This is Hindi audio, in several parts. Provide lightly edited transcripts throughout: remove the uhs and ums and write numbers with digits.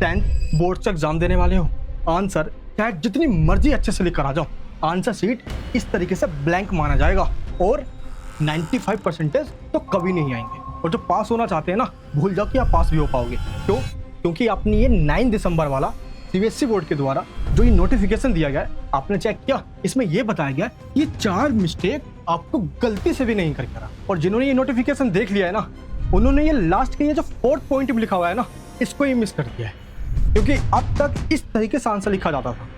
10th बोर्ड से एग्जाम देने वाले हो, आंसर चाहे जितनी मर्जी अच्छे से लिख कर आ जाओ, आंसर शीट इस तरीके से ब्लैंक माना जाएगा और 95% तो कभी नहीं आएंगे। और जो पास होना चाहते हैं ना, भूल जाओ कि आप पास भी हो पाओगे। क्यों? क्योंकि आपने ये 9 दिसंबर वाला सीबीएसई बोर्ड के द्वारा जो ये नोटिफिकेशन दिया गया है, आपने चेक किया, इसमें ये बताया गया है ये 4 मिस्टेक आपको गलती से भी नहीं करके करा। और जिन्होंने ये नोटिफिकेशन देख लिया है ना, उन्होंने ये लास्ट के ये जो 4th पॉइंट भी लिखा हुआ है ना, इसको ही मिस कर दिया है। क्योंकि अब तक इस तरीके से आंसर लिखा जाता था,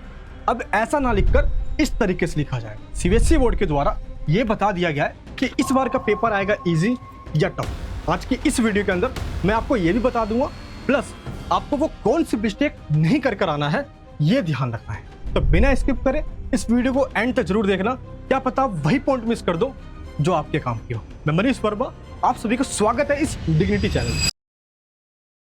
अब ऐसा ना लिखकर इस तरीके से लिखा जाएगा। सीबीएसई बोर्ड के द्वारा ये बता दिया गया है कि इस बार का पेपर आएगा इजी या टफ। आज की इस वीडियो के अंदर मैं आपको ये भी बता दूंगा, प्लस आपको वो कौन सी मिस्टेक नहीं कर आना है ये ध्यान रखना है। तो बिना स्किप करे इस वीडियो को एंड तक जरूर देखना, क्या पता वही पॉइंट मिस कर दो जो आपके काम की हो। मैं मनीष वर्मा, आप सभी का स्वागत है इस डिग्निटी चैनल।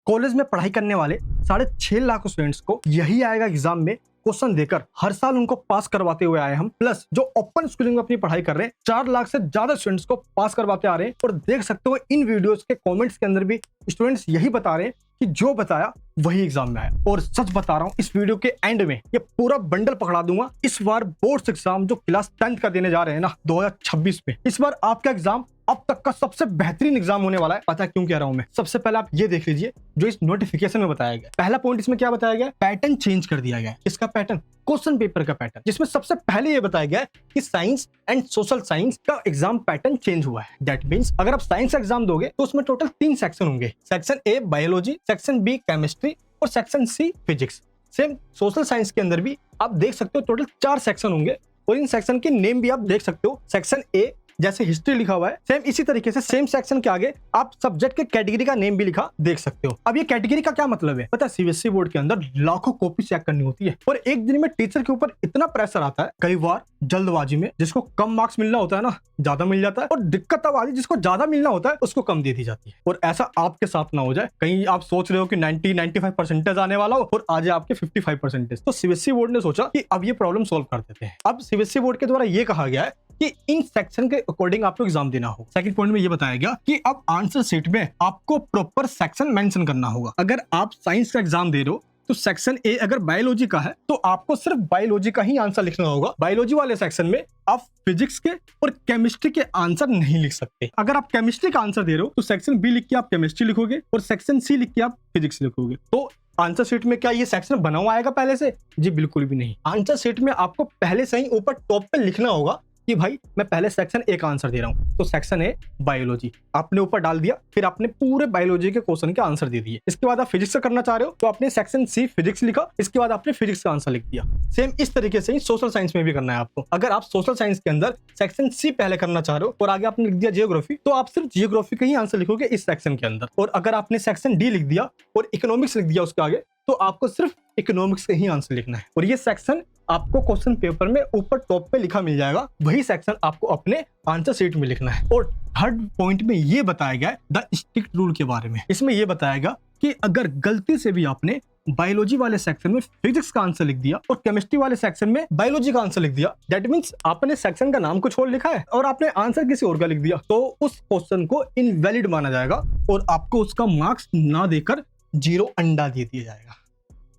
कॉलेज में पढ़ाई करने वाले 6.5 लाख स्टूडेंट्स को यही आएगा एग्जाम में क्वेश्चन देकर हर साल उनको पास करवाते हुए आए हम। प्लस जो ओपन स्कूलिंग में अपनी पढ़ाई कर रहे हैं 4 लाख से ज्यादा स्टूडेंट्स को पास करवाते आ रहे हैं। और देख सकते हो इन वीडियोस के कमेंट्स के अंदर भी स्टूडेंट्स यही बता रहे हैं कि जो बताया वही एग्जाम में आया। और सच बता रहा हूँ, इस वीडियो के एंड में ये पूरा बंडल पकड़ा दूंगा। इस बार बोर्ड्स एग्जाम जो क्लास 10th का देने जा रहे हैं ना 2026 में, इस बार आपका एग्जाम अब तक का सबसे बेहतरीन एग्जाम होने वाला है। पता है क्यों कह रहा हूं मैं? सबसे पहले आप ये देख लीजिए जो इस नोटिफिकेशन में बताया गया। पहला पॉइंट इसमें क्या बताया गया? पैटर्न चेंज कर दिया गया है। इसका पैटर्न, क्वेश्चन पेपर का पैटर्न, जिसमें सबसे पहले ये बताया गया है कि साइंस एंड सोशल साइंस का एग्जाम पैटर्न चेंज हुआ है। दैट मींस अगर आप साइंस एग्जाम दोगे तो उसमें टोटल 3 सेक्शन होंगे। Section A biology, section B chemistry और section C physics. Same social science के अंदर भी आप देख सकते हो टोटल 4 सेक्शन होंगे और इन सेक्शन के नेम भी आप देख सकते हो। सेक्शन ए जैसे हिस्ट्री लिखा हुआ है, सेम इसी तरीके से सेम सेक्शन के आगे आप सब्जेक्ट के कैटेगरी का नेम भी लिखा देख सकते हो। अब ये कैटेगरी का क्या मतलब है? पता है, सीबीएसई बोर्ड के अंदर लाखों कॉपी चेक करनी होती है और एक दिन में टीचर के ऊपर इतना प्रेशर आता है, कई बार जल्दबाजी में जिसको कम मार्क्स मिलना होता है ना, ज्यादा मिल जाता है, और दिक्कत तब आती है जिसको ज्यादा मिलना होता है उसको कम दे दी जाती है। और ऐसा आपके साथ ना हो जाए, कहीं आप सोच रहे हो कि 90-95% आने वाला हो और आज आपके 55%। तो सीबीएसई बोर्ड ने सोचा कि अब ये प्रॉब्लम सोल्व कर देते हैं। अब सीबीएसई बोर्ड के द्वारा ये कहा गया है कि इन सेक्शन के अकॉर्डिंग आपको एग्जाम देना होगा। सेकंड पॉइंट में ये बताया गया कि अब आंसर शीट में आपको प्रॉपर सेक्शन मेंशन करना होगा। अगर आप साइंस का एग्जाम दे रहे हो तो सेक्शन ए अगर बायोलॉजी का है तो आपको सिर्फ बायोलॉजी का ही आंसर लिखना होगा। बायोलॉजी वाले सेक्शन में आप फिजिक्स के और केमिस्ट्री के आंसर नहीं लिख सकते। अगर आप केमिस्ट्री का आंसर दे रहे हो तो सेक्शन बी लिख के आप केमिस्ट्री लिखोगे और सेक्शन सी लिख के आप फिजिक्स लिखोगे। तो आंसर शीट में क्या ये सेक्शन बना हुआ आएगा पहले से? जी बिल्कुल भी नहीं। आंसर शीट में आपको पहले से ही ऊपर टॉप पे लिखना होगा कि भाई मैं पहले सेक्शन ए का आंसर दे रहा हूं, तो सेक्शन ए बायोलॉजी आपने ऊपर डाल दिया, फिर आपने पूरे बायोलॉजी के क्वेश्चन के आंसर दे दिए। इसके बाद आप फिजिक्स का करना चाह रहे हो तो आपने सेक्शन सी फिजिक्स लिखा, इसके बाद आपने फिजिक्स का आंसर लिख दिया। सेम इस तरीके से ही सोशल साइंस में भी करना है आपको। अगर आप सोशल साइंस के अंदर सेक्शन सी पहले करना चाह रहे हो और आगे आपने लिख दिया जियोग्राफी, तो आप सिर्फ जियोग्राफी का ही आंसर लिखोगे इस सेक्शन के अंदर। और अगर आपने सेक्शन डी लिख दिया और इकोनॉमिक्स लिख दिया उसके आगे, तो आपको सिर्फ इकोनॉमिक्स का ही आंसर लिखना है। और ये सेक्शन आपको क्वेश्चन पेपर में ऊपर टॉप पे लिखा मिल जाएगा, वही सेक्शन आपको अपने आंसर शीट में लिखना है। और थर्ड पॉइंट में ये बताया गया है द स्ट्रिक्ट रूल के बारे में। इसमें ये बताएगा कि अगर गलती से भी आपने बायोलॉजी वाले सेक्शन में फिजिक्स का आंसर लिख दिया और केमिस्ट्री वाले सेक्शन में बायोलॉजी का आंसर लिख दिया, दैट मींस आपने सेक्शन का नाम कुछ और लिखा है और आपने आंसर किसी और का लिख दिया, तो उस क्वेश्चन को इनवैलिड माना जाएगा और आपको उसका मार्क्स ना देकर 0 अंडा दे दिया जाएगा।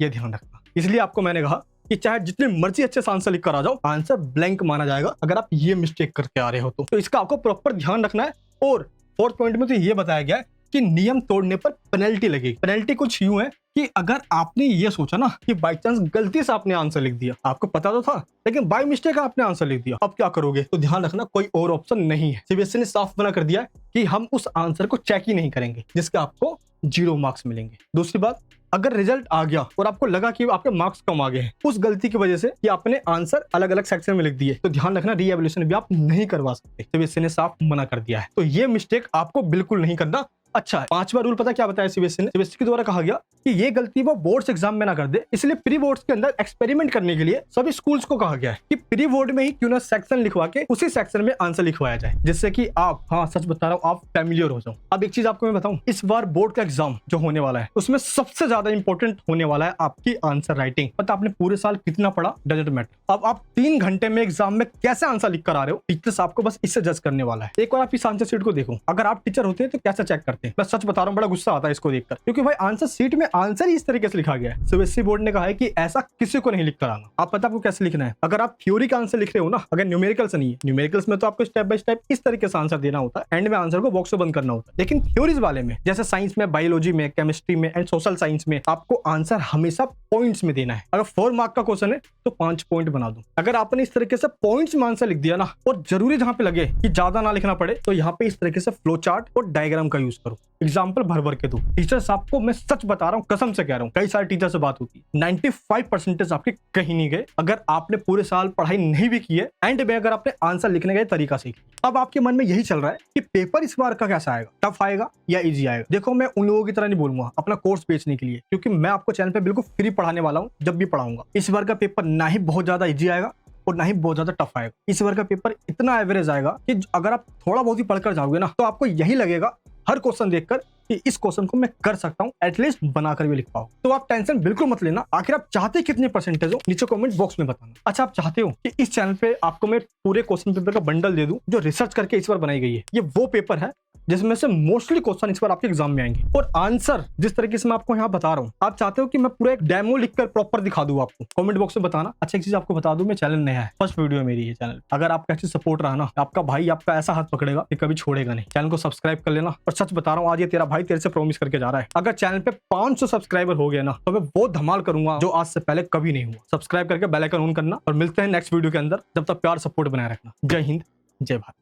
ये ध्यान रखना। इसलिए आपको मैंने कहा कि चाहे जितने मर्जी अच्छे से आंसर लिख कर आ जाओ, आंसर ब्लैंक माना जाएगा अगर आप ये मिस्टेक करके आ रहे हो तो इसका आपको प्रॉपर ध्यान रखना है। और 4th पॉइंट में तो ये बताया गया है कि नियम तोड़ने पर पेनल्टी लगेगी। पेनल्टी कुछ यूं है कि अगर आपने ये सोचा ना कि बाई चांस गलती से आपने आंसर लिख दिया, आपको पता तो था लेकिन बाय मिस्टेक आपने आंसर लिख दिया, अब क्या करोगे? तो ध्यान रखना कोई और ऑप्शन नहीं है। सीबीएसई ने साफ मना कर दिया है कि हम उस आंसर को चेक ही नहीं करेंगे जिसके आपको 0 मार्क्स मिलेंगे। दूसरी बात, अगर रिजल्ट आ गया और आपको लगा कि आपके मार्क्स कम आ गए हैं उस गलती की वजह से कि आपने आंसर अलग अलग सेक्शन में लिख दिए, तो ध्यान रखना रीएवल्यूशन भी आप नहीं करवा सकते। सीबीएसई ने साफ मना कर दिया है, तो ये मिस्टेक आपको बिल्कुल नहीं करना। अच्छा है, 5वां रूल पता क्या बताया सीबीएसई ने? सीबीएसई के द्वारा कहा गया कि ये गलती वो बोर्ड्स एग्जाम में ना कर दे, इसलिए प्री बोर्ड्स के अंदर एक्सपेरिमेंट करने के लिए सभी स्कूल्स को कहा गया है कि प्री बोर्ड में ही क्यों ना सेक्शन लिखवा के उसी सेक्शन में आंसर लिखवाया जाए, जिससे कि आप, हाँ सच बता रहा हूँ, आप फैमिलियर हो जाओ। अब एक चीज आपको मैं बताऊं, इस बार बोर्ड का एग्जाम जो होने वाला है उसमें सबसे ज्यादा इंपॉर्टेंट होने वाला है आपकी आंसर राइटिंग। पता आपने पूरे साल कितना पढ़ा डजंट मैटर। अब आप 3 घंटे में एग्जाम में कैसे आंसर लिख कर आ रहे हो, टीचर्स आपको बस इससे जज करने वाला है। एक बार आप इस आंसर शीट को देखो, अगर आप टीचर होते हैं तो कैसा चेक करते करते हैं। मैं सच बता रहा हूँ, बड़ा गुस्सा आता है इसको देखकर, क्योंकि भाई आंसर शीट में आंसर ही इस तरीके से लिखा गया है। सीबीएसई बोर्ड ने कहा है कि ऐसा किसी को नहीं लिख कर आना। आप पता आपको कैसे लिखना है? अगर आप थ्योरी का आंसर लिख रहे हो ना, अगर न्यूमेरिकल्स नहीं है, न्यूमेरिकल्स में तो आपको स्टेप बाय स्टेप इस तरीके से आंसर देना होता है, एंड में आंसर को बॉक्स में बंद करना होता है। लेकिन थ्योरीज वाले में, जैसे साइंस में, बायोलॉजी में, केमिस्ट्री में एंड सोशल साइंस में, आपको आंसर हमेशा पॉइंट्स में देना है। अगर 4 मार्क का क्वेश्चन है तो 5 पॉइंट बना दो। अगर आपने इस तरीके से पॉइंट्स में आंसर लिख दिया ना, और जरूरी जहां पे लगे कि ज्यादा ना लिखना पड़े, तो यहाँ पे इस तरीके से फ्लो चार्ट और डायग्राम का यूज करो। एग्जाम्पल भर भर के दो। टीचर्स आपको, मैं सच बता रहा हूँ, कसम से कह रहा हूँ, कई सारे टीचर से बात होती है, 95% आपके कहीं नहीं गए अगर आपने पूरे साल पढ़ाई नहीं भी की है, एंड में अगर आपने आंसर लिखने का तरीका सीख। अब आपके मन में यही चल रहा है कि पेपर इस बार का कैसा आएगा, टफ आएगा या इजी आएगा। देखो, मैं उन लोगों की तरह नहीं बोलूंगा अपना कोर्स बेचने के लिए, क्योंकि मैं आपको चैनल पे बिल्कुल फ्री पढ़ाने वाला हूँ जब भी पढ़ाऊंगा। इस बार का पेपर ना ही बहुत ज्यादा इजी आएगा और ना ही बहुत ज्यादा टफ आएगा। इस बार का पेपर इतना एवरेज आएगा कि अगर आप थोड़ा बहुत ही पढ़कर जाओगे ना, तो आपको यही लगेगा हर क्वेश्चन देखकर कि इस क्वेश्चन को मैं कर सकता हूं, एटलीस्ट बनाकर भी लिख पाओ। तो आप टेंशन बिल्कुल मत लेना। आखिर आप चाहते कितने परसेंटेज हो, नीचे कमेंट बॉक्स में बताना। अच्छा, आप चाहते हो कि इस चैनल पे आपको मैं पूरे क्वेश्चन पेपर का बंडल दे दूं जो रिसर्च करके इस बार बनाई गई है? ये वो पेपर है जिसमें से मोस्टली क्वेश्चन इस बार आपके एग्जाम में आएंगे, और आंसर जिस तरीके से मैं आपको यहाँ बता रहा हूँ, आप चाहते हो कि मैं पूरा एक डेमो लिखकर प्रॉपर दिखा दूं आपको? कमेंट बॉक्स में बताना। अच्छा, एक चीज आपको बता दूं, मैं चैनल नया है, फर्स्ट वीडियो मेरी ये चैनल। अगर आपका अच्छी सपोर्ट रहा ना, आपका भाई आपका ऐसा हाथ पकड़ेगा कि कभी छोड़ेगा नहीं। चैनल को सब्सक्राइब कर लेना। और सच बता रहा हूँ, आज ये तेरा भाई तेरे से प्रॉमिस करके जा रहा है, अगर चैनल पे 500 सब्सक्राइबर हो गए ना, तो मैं वो धमाल करूंगा जो आज से पहले कभी नहीं हुआ। सब्सक्राइब करके बेल आइकन ऑन करना, और मिलते हैं नेक्स्ट वीडियो के अंदर। जब तक प्यार सपोर्ट बनाए रखना। जय हिंद, जय भारत।